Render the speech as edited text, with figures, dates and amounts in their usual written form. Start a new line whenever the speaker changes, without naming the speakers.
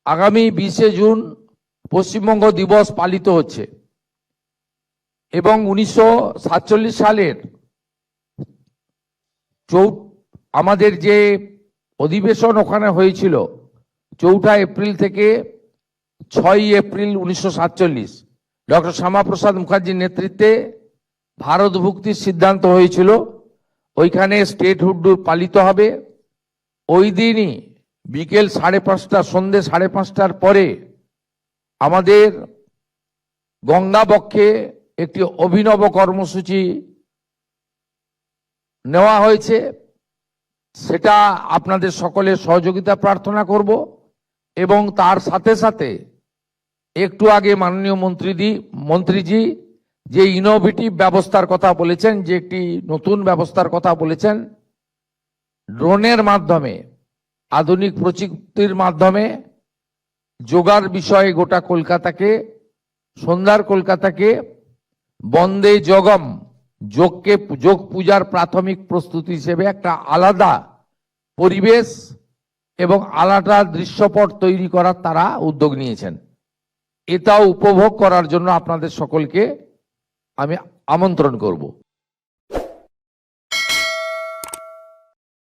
আগামী 20শে জুন পশ্চিমবঙ্গ দিবস পালিত হচ্ছে এবং 1947 সালের আমাদের যে অধিবেশন ওখানে হয়েছিল 4 এপ্রিল থেকে 6 এপ্রিল 1947 ডক্টর শ্যামাপ্রসাদ মুখার্জির নেতৃত্বে ভারত ভুক্তির সিদ্ধান্ত হয়েছিল। ওইখানে স্টেটহুড পালিত হবে। ওই দিনই বিকেল 5:30 সন্ধ্যে 5:30টার পরে আমাদের গঙ্গাবক্ষে একটি অভিনব কর্মসূচি নেওয়া হয়েছে। সেটা আপনাদের সকলের সহযোগিতা প্রার্থনা করব এবং তার সাথে সাথে একটু আগে মাননীয় মন্ত্রীজি যে ইনোভেটিভ ব্যবস্থার কথা বলেছেন, যে একটি নতুন ব্যবস্থার কথা বলেছেন, ড্রোনের মাধ্যমে আধুনিক প্রযুক্তির মাধ্যমে যোগার বিষয়ে গোটা কলকাতাকে, সন্ধ্যার কলকাতাকে বন্দে যোগম যোগ পূজার প্রাথমিক প্রস্তুতি হিসেবে একটা আলাদা পরিবেশ এবং আলাদা দৃশ্যপট তৈরি করার তারা উদ্যোগ নিয়েছেন। এটাও উপভোগ করার জন্য আপনাদের সকলকে আমি আমন্ত্রণ করব।